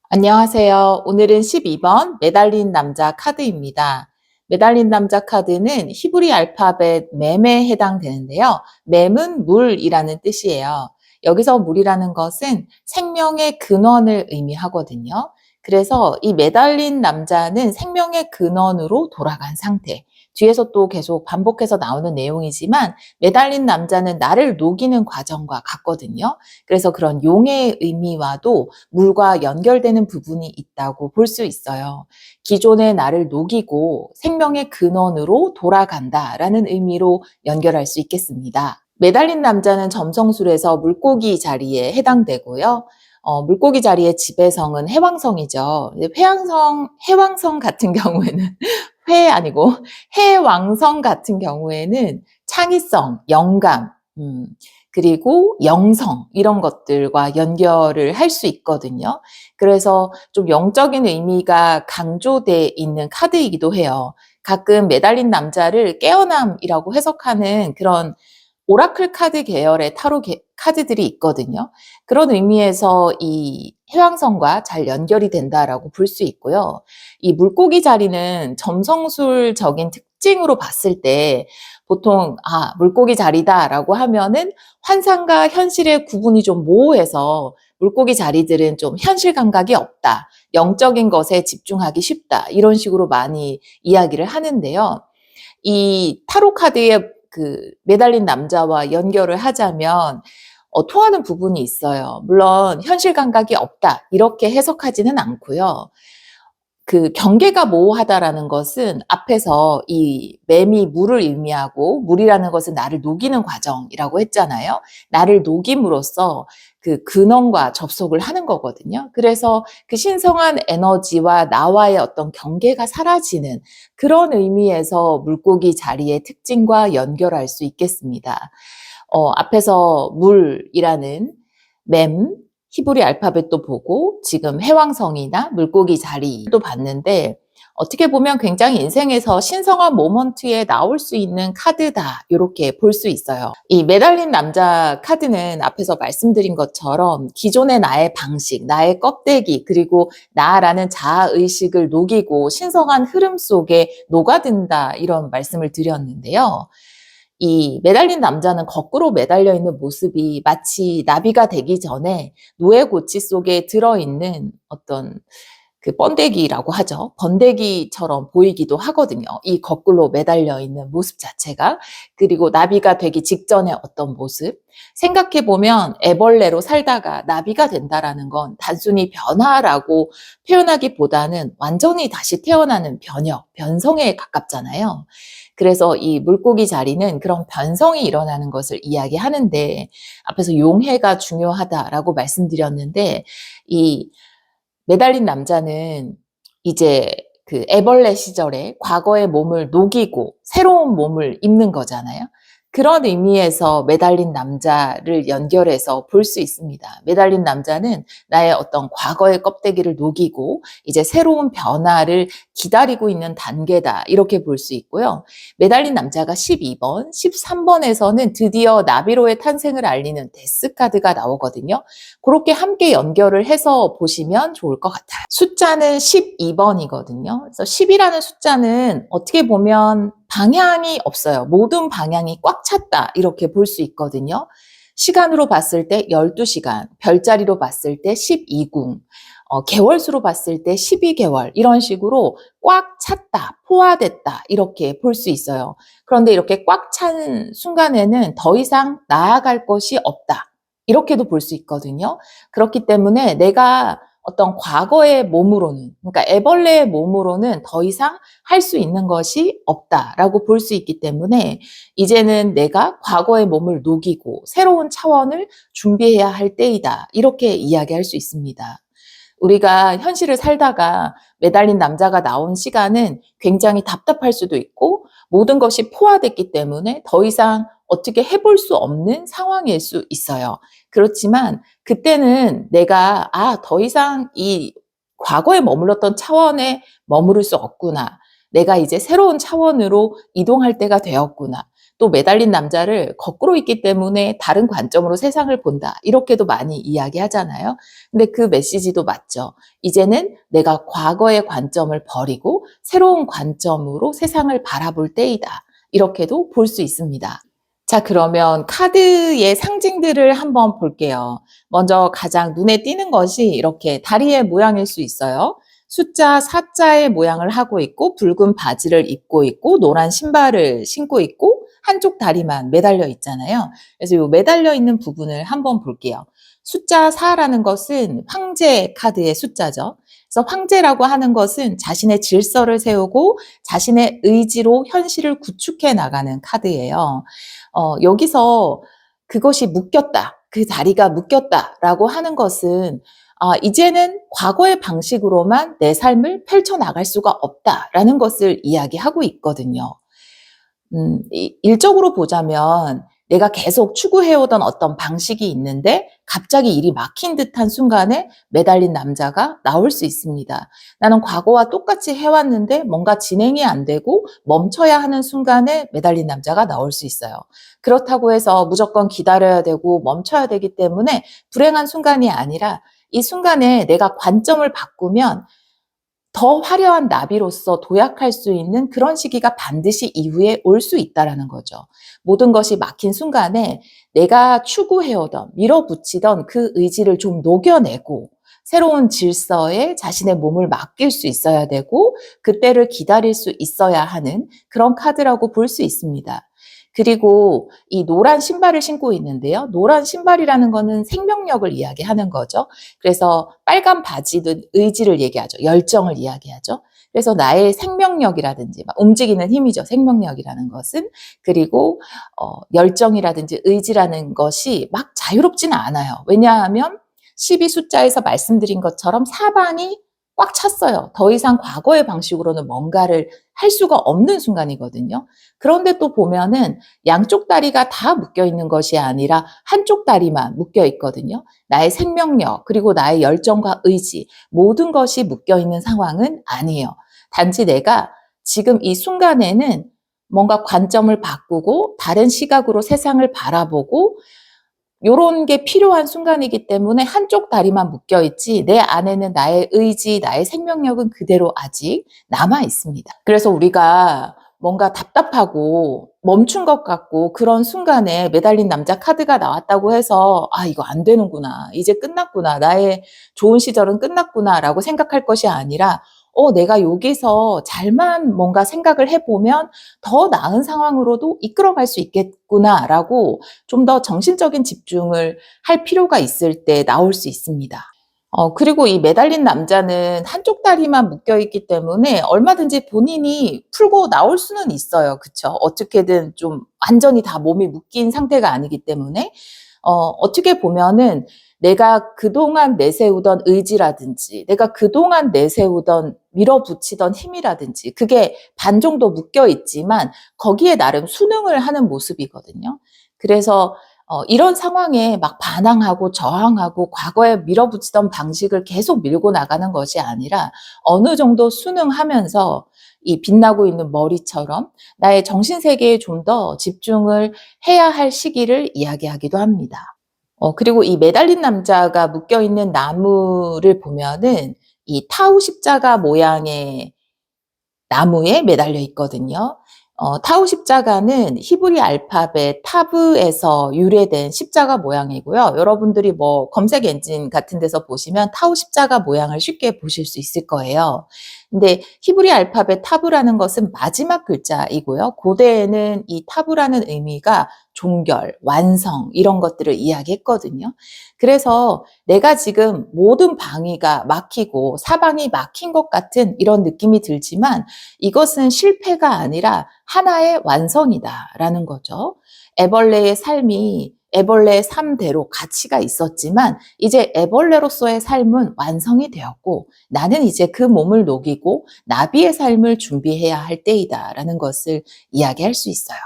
안녕하세요. 오늘은 12번 매달린 남자 카드입니다. 매달린 남자 카드는 히브리 알파벳 mem에 해당되는데요. mem은 물이라는 뜻이에요. 여기서 물이라는 것은 생명의 근원을 의미하거든요. 그래서 이 매달린 남자는 생명의 근원으로 돌아간 상태. 뒤에서 또 계속 반복해서 나오는 내용이지만 매달린 남자는 나를 녹이는 과정과 같거든요. 그래서 그런 용의 의미와도 물과 연결되는 부분이 있다고 볼 수 있어요. 기존의 나를 녹이고 생명의 근원으로 돌아간다라는 의미로 연결할 수 있겠습니다. 매달린 남자는 점성술에서 물고기 자리에 해당되고요. 물고기 자리의 지배성은 해왕성이죠. 해왕성 같은 경우에는 회 아니고 해왕성 같은 경우에는 창의성, 영감, 그리고 영성 이런 것들과 연결을 할 수 있거든요. 그래서 좀 영적인 의미가 강조돼 있는 카드이기도 해요. 가끔 매달린 남자를 깨어남이라고 해석하는 그런 오라클 카드 계열의 타로 카드들이 있거든요. 그런 의미에서 이 해왕성과 잘 연결이 된다라고 볼 수 있고요. 이 물고기 자리는 점성술적인 특징으로 봤을 때 보통 물고기 자리다라고 하면은 환상과 현실의 구분이 좀 모호해서 물고기 자리들은 좀 현실 감각이 없다. 영적인 것에 집중하기 쉽다. 이런 식으로 많이 이야기를 하는데요. 이 타로 카드에 그 매달린 남자와 연결을 하자면 통하는 부분이 있어요. 물론 현실 감각이 없다. 이렇게 해석하지는 않고요. 그 경계가 모호하다라는 것은 앞에서 이 맴이 물을 의미하고 물이라는 것은 나를 녹이는 과정이라고 했잖아요. 나를 녹임으로써 그 근원과 접속을 하는 거거든요. 그래서 그 신성한 에너지와 나와의 어떤 경계가 사라지는 그런 의미에서 물고기 자리의 특징과 연결할 수 있겠습니다. 앞에서 물이라는 맴, 히브리 알파벳도 보고 지금 해왕성이나 물고기 자리도 봤는데 어떻게 보면 굉장히 인생에서 신성한 모먼트에 나올 수 있는 카드다 이렇게 볼 수 있어요. 이 매달린 남자 카드는 앞에서 말씀드린 것처럼 기존의 나의 방식, 나의 껍데기 그리고 나라는 자아의식을 녹이고 신성한 흐름 속에 녹아든다 이런 말씀을 드렸는데요. 이 매달린 남자는 거꾸로 매달려 있는 모습이 마치 나비가 되기 전에 노예고치 속에 들어있는 어떤 그 번데기라고 하죠. 번데기처럼 보이기도 하거든요. 이 거꾸로 매달려 있는 모습 자체가. 그리고 나비가 되기 직전의 어떤 모습. 생각해보면 애벌레로 살다가 나비가 된다라는 건 단순히 변화라고 표현하기보다는 완전히 다시 태어나는 변형, 변성에 가깝잖아요. 그래서 이 물고기 자리는 그런 변성이 일어나는 것을 이야기하는데 앞에서 용해가 중요하다라고 말씀드렸는데 이 매달린 남자는 이제 그 애벌레 시절에 과거의 몸을 녹이고 새로운 몸을 입는 거잖아요. 그런 의미에서 매달린 남자를 연결해서 볼 수 있습니다. 매달린 남자는 나의 어떤 과거의 껍데기를 녹이고 이제 새로운 변화를 기다리고 있는 단계다. 이렇게 볼 수 있고요. 매달린 남자가 12번, 13번에서는 드디어 나비로의 탄생을 알리는 데스 카드가 나오거든요. 그렇게 함께 연결을 해서 보시면 좋을 것 같아요. 숫자는 12번이거든요. 그래서 10이라는 숫자는 어떻게 보면 방향이 없어요. 모든 방향이 꽉 찼다. 이렇게 볼 수 있거든요. 시간으로 봤을 때 12시간, 별자리로 봤을 때 12궁, 개월수로 봤을 때 12개월, 이런 식으로 꽉 찼다, 포화됐다, 이렇게 볼 수 있어요. 그런데 이렇게 꽉 찬 순간에는 더 이상 나아갈 것이 없다. 이렇게도 볼 수 있거든요. 그렇기 때문에 내가 어떤 과거의 몸으로는, 그러니까 애벌레의 몸으로는 더 이상 할 수 있는 것이 없다라고 볼 수 있기 때문에 이제는 내가 과거의 몸을 녹이고 새로운 차원을 준비해야 할 때이다. 이렇게 이야기할 수 있습니다. 우리가 현실을 살다가 매달린 남자가 나온 시간은 굉장히 답답할 수도 있고 모든 것이 포화됐기 때문에 더 이상 어떻게 해볼 수 없는 상황일 수 있어요. 그렇지만 그때는 내가 더 이상 이 과거에 머물렀던 차원에 머무를 수 없구나. 내가 이제 새로운 차원으로 이동할 때가 되었구나. 또 매달린 남자를 거꾸로 있기 때문에 다른 관점으로 세상을 본다. 이렇게도 많이 이야기하잖아요. 근데 그 메시지도 맞죠. 이제는 내가 과거의 관점을 버리고 새로운 관점으로 세상을 바라볼 때이다. 이렇게도 볼 수 있습니다. 자, 그러면 카드의 상징들을 한번 볼게요. 먼저 가장 눈에 띄는 것이 이렇게 다리의 모양일 수 있어요. 숫자 4자의 모양을 하고 있고 붉은 바지를 입고 있고 노란 신발을 신고 있고 한쪽 다리만 매달려 있잖아요. 그래서 이 매달려 있는 부분을 한번 볼게요. 숫자 4라는 것은 황제 카드의 숫자죠. 그래서 황제라고 하는 것은 자신의 질서를 세우고 자신의 의지로 현실을 구축해 나가는 카드예요. 여기서 그것이 묶였다, 그 다리가 묶였다라고 하는 것은 이제는 과거의 방식으로만 내 삶을 펼쳐나갈 수가 없다라는 것을 이야기하고 있거든요. 일적으로 보자면 내가 계속 추구해오던 어떤 방식이 있는데 갑자기 일이 막힌 듯한 순간에 매달린 남자가 나올 수 있습니다. 나는 과거와 똑같이 해왔는데 뭔가 진행이 안 되고 멈춰야 하는 순간에 매달린 남자가 나올 수 있어요. 그렇다고 해서 무조건 기다려야 되고 멈춰야 되기 때문에 불행한 순간이 아니라 이 순간에 내가 관점을 바꾸면 더 화려한 나비로서 도약할 수 있는 그런 시기가 반드시 이후에 올 수 있다라는 거죠. 모든 것이 막힌 순간에 내가 추구해오던, 밀어붙이던 그 의지를 좀 녹여내고 새로운 질서에 자신의 몸을 맡길 수 있어야 되고 그때를 기다릴 수 있어야 하는 그런 카드라고 볼 수 있습니다. 그리고 이 노란 신발을 신고 있는데요. 노란 신발이라는 거는 생명력을 이야기하는 거죠. 그래서 빨간 바지도 의지를 얘기하죠. 열정을 이야기하죠. 그래서 나의 생명력이라든지 움직이는 힘이죠. 생명력이라는 것은. 그리고 열정이라든지 의지라는 것이 막 자유롭지는 않아요. 왜냐하면 12 숫자에서 말씀드린 것처럼 사방이 꽉 찼어요. 더 이상 과거의 방식으로는 뭔가를 할 수가 없는 순간이거든요. 그런데 또 보면은 양쪽 다리가 다 묶여 있는 것이 아니라 한쪽 다리만 묶여 있거든요. 나의 생명력, 그리고 나의 열정과 의지, 모든 것이 묶여 있는 상황은 아니에요. 단지 내가 지금 이 순간에는 뭔가 관점을 바꾸고 다른 시각으로 세상을 바라보고 요런 게 필요한 순간이기 때문에 한쪽 다리만 묶여 있지 내 안에는 나의 의지, 나의 생명력은 그대로 아직 남아 있습니다. 그래서 우리가 뭔가 답답하고 멈춘 것 같고 그런 순간에 매달린 남자 카드가 나왔다고 해서 이거 안 되는구나. 이제 끝났구나. 나의 좋은 시절은 끝났구나라고 생각할 것이 아니라 내가 여기서 잘만 뭔가 생각을 해보면 더 나은 상황으로도 이끌어갈 수 있겠구나라고 좀 더 정신적인 집중을 할 필요가 있을 때 나올 수 있습니다. 그리고 이 매달린 남자는 한쪽 다리만 묶여 있기 때문에 얼마든지 본인이 풀고 나올 수는 있어요. 그쵸? 어떻게든 좀 완전히 다 몸이 묶인 상태가 아니기 때문에 어떻게 보면은 내가 그동안 내세우던 의지라든지 내가 그동안 내세우던 밀어붙이던 힘이라든지 그게 반 정도 묶여 있지만 거기에 나름 순응을 하는 모습이거든요. 그래서 이런 상황에 막 반항하고 저항하고 과거에 밀어붙이던 방식을 계속 밀고 나가는 것이 아니라 어느 정도 순응하면서 이 빛나고 있는 머리처럼 나의 정신세계에 좀 더 집중을 해야 할 시기를 이야기하기도 합니다. 그리고 이 매달린 남자가 묶여있는 나무를 보면은 이 타우 십자가 모양의 나무에 매달려 있거든요. 타우 십자가는 히브리 알파벳 타브에서 유래된 십자가 모양이고요. 여러분들이 뭐 검색 엔진 같은 데서 보시면 타우 십자가 모양을 쉽게 보실 수 있을 거예요. 근데 히브리 알파벳 타브라는 것은 마지막 글자이고요. 고대에는 이 타브라는 의미가 종결, 완성 이런 것들을 이야기했거든요. 그래서 내가 지금 모든 방위가 막히고 사방이 막힌 것 같은 이런 느낌이 들지만 이것은 실패가 아니라 하나의 완성이다라는 거죠. 애벌레의 삶이 애벌레의 삶대로 가치가 있었지만 이제 애벌레로서의 삶은 완성이 되었고 나는 이제 그 몸을 녹이고 나비의 삶을 준비해야 할 때이다라는 것을 이야기할 수 있어요.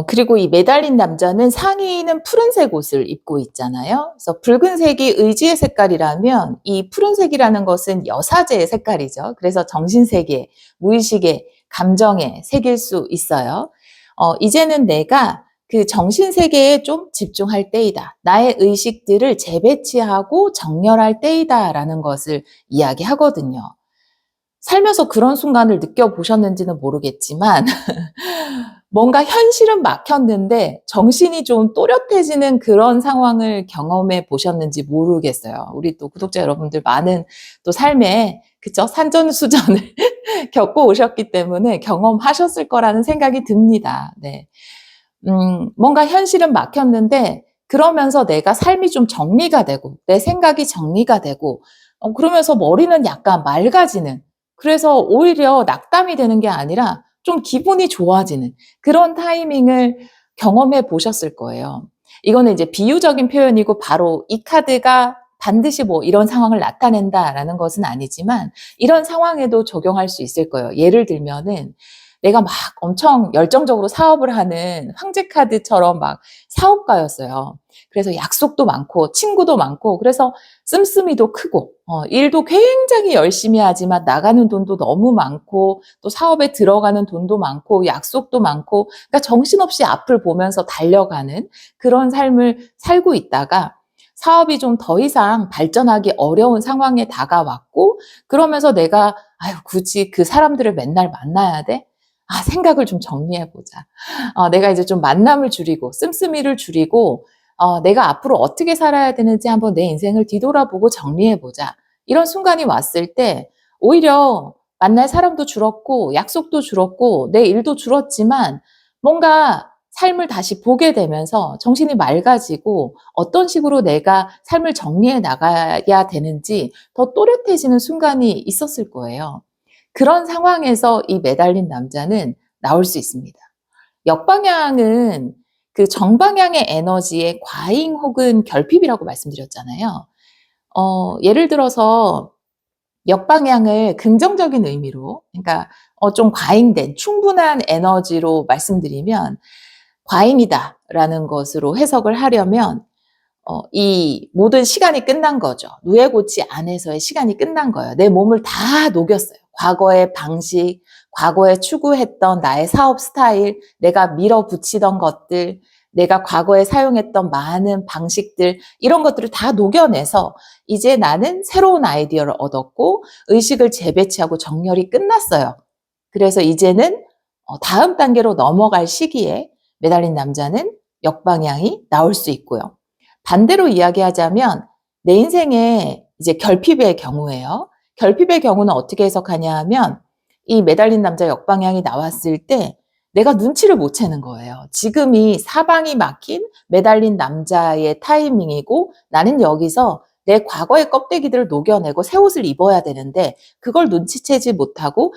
그리고 이 매달린 남자는 상의는 푸른색 옷을 입고 있잖아요. 그래서 붉은색이 의지의 색깔이라면 이 푸른색이라는 것은 여사제의 색깔이죠. 그래서 정신세계, 무의식의 감정의 색일 수 있어요. 이제는 내가 그 정신세계에 좀 집중할 때이다. 나의 의식들을 재배치하고 정렬할 때이다라는 것을 이야기하거든요. 살면서 그런 순간을 느껴보셨는지는 모르겠지만 뭔가 현실은 막혔는데 정신이 좀 또렷해지는 그런 상황을 경험해 보셨는지 모르겠어요. 우리 또 구독자 여러분들 많은 또 삶에 그쵸? 산전수전을 겪고 오셨기 때문에 경험하셨을 거라는 생각이 듭니다. 네. 뭔가 현실은 막혔는데 그러면서 내가 삶이 좀 정리가 되고 내 생각이 정리가 되고 그러면서 머리는 약간 맑아지는 그래서 오히려 낙담이 되는 게 아니라 좀 기분이 좋아지는 그런 타이밍을 경험해 보셨을 거예요. 이거는 이제 비유적인 표현이고 바로 이 카드가 반드시 뭐 이런 상황을 나타낸다라는 것은 아니지만 이런 상황에도 적용할 수 있을 거예요. 예를 들면은 내가 막 엄청 열정적으로 사업을 하는 황제 카드처럼 막 사업가였어요. 그래서 약속도 많고 친구도 많고 그래서 씀씀이도 크고 일도 굉장히 열심히 하지만 나가는 돈도 너무 많고 또 사업에 들어가는 돈도 많고 약속도 많고 그러니까 정신없이 앞을 보면서 달려가는 그런 삶을 살고 있다가 사업이 좀 더 이상 발전하기 어려운 상황에 다가왔고 그러면서 내가 아유 굳이 그 사람들을 맨날 만나야 돼? 생각을 좀 정리해보자. 내가 이제 좀 만남을 줄이고, 씀씀이를 줄이고, 내가 앞으로 어떻게 살아야 되는지 한번 내 인생을 뒤돌아보고 정리해보자. 이런 순간이 왔을 때, 오히려 만날 사람도 줄었고, 약속도 줄었고, 내 일도 줄었지만, 뭔가 삶을 다시 보게 되면서 정신이 맑아지고, 어떤 식으로 내가 삶을 정리해 나가야 되는지 더 또렷해지는 순간이 있었을 거예요. 그런 상황에서 이 매달린 남자는 나올 수 있습니다. 역방향은 그 정방향의 에너지의 과잉 혹은 결핍이라고 말씀드렸잖아요. 예를 들어서 역방향을 긍정적인 의미로, 그러니까 좀 과잉된 충분한 에너지로 말씀드리면 과잉이다라는 것으로 해석을 하려면 이 모든 시간이 끝난 거죠. 누에고치 안에서의 시간이 끝난 거예요. 내 몸을 다 녹였어요. 과거의 방식, 과거에 추구했던 나의 사업 스타일, 내가 밀어붙이던 것들, 내가 과거에 사용했던 많은 방식들, 이런 것들을 다 녹여내서 이제 나는 새로운 아이디어를 얻었고 의식을 재배치하고 정렬이 끝났어요. 그래서 이제는 다음 단계로 넘어갈 시기에 매달린 남자는 역방향이 나올 수 있고요. 반대로 이야기하자면 내 인생에 이제 결핍의 경우예요. 결핍의 경우는 어떻게 해석하냐 하면 이 매달린 남자 역방향이 나왔을 때 내가 눈치를 못 채는 거예요. 지금이 사방이 막힌 매달린 남자의 타이밍이고 나는 여기서 내 과거의 껍데기들을 녹여내고 새 옷을 입어야 되는데 그걸 눈치채지 못하고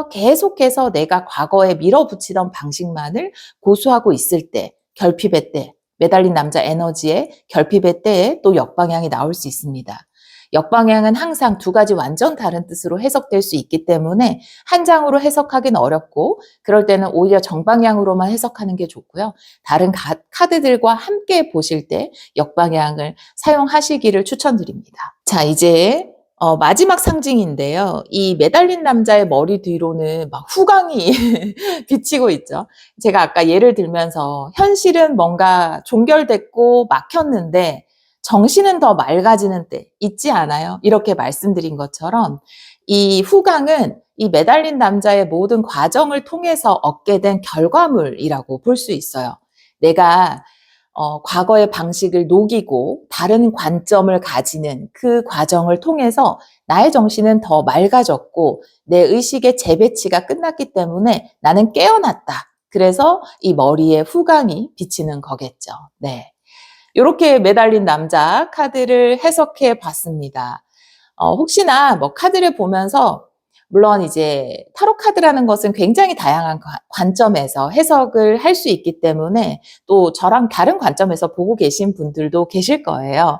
계속해서 내가 과거에 밀어붙이던 방식만을 고수하고 있을 때, 결핍의 때, 매달린 남자 에너지의 결핍의 때에 또 역방향이 나올 수 있습니다. 역방향은 항상 두 가지 완전 다른 뜻으로 해석될 수 있기 때문에 한 장으로 해석하기는 어렵고 그럴 때는 오히려 정방향으로만 해석하는 게 좋고요. 다른 카드들과 함께 보실 때 역방향을 사용하시기를 추천드립니다. 자, 이제 마지막 상징인데요. 이 매달린 남자의 머리 뒤로는 막 후광이 비치고 있죠. 제가 아까 예를 들면서 현실은 뭔가 종결됐고 막혔는데 정신은 더 맑아지는 때 있지 않아요? 이렇게 말씀드린 것처럼 이 후광은 이 매달린 남자의 모든 과정을 통해서 얻게 된 결과물이라고 볼 수 있어요. 내가 과거의 방식을 녹이고 다른 관점을 가지는 그 과정을 통해서 나의 정신은 더 맑아졌고 내 의식의 재배치가 끝났기 때문에 나는 깨어났다. 그래서 이 머리에 후광이 비치는 거겠죠. 네. 이렇게 매달린 남자 카드를 해석해 봤습니다. 혹시나 뭐 카드를 보면서 물론 이제 타로 카드라는 것은 굉장히 다양한 관점에서 해석을 할 수 있기 때문에 또 저랑 다른 관점에서 보고 계신 분들도 계실 거예요.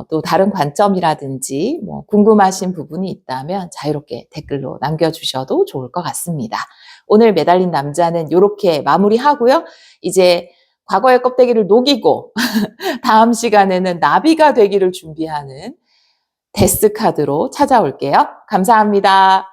또 다른 관점이라든지 뭐 궁금하신 부분이 있다면 자유롭게 댓글로 남겨주셔도 좋을 것 같습니다. 오늘 매달린 남자는 이렇게 마무리하고요. 이제 과거의 껍데기를 녹이고 다음 시간에는 나비가 되기를 준비하는 데스 카드로 찾아올게요. 감사합니다.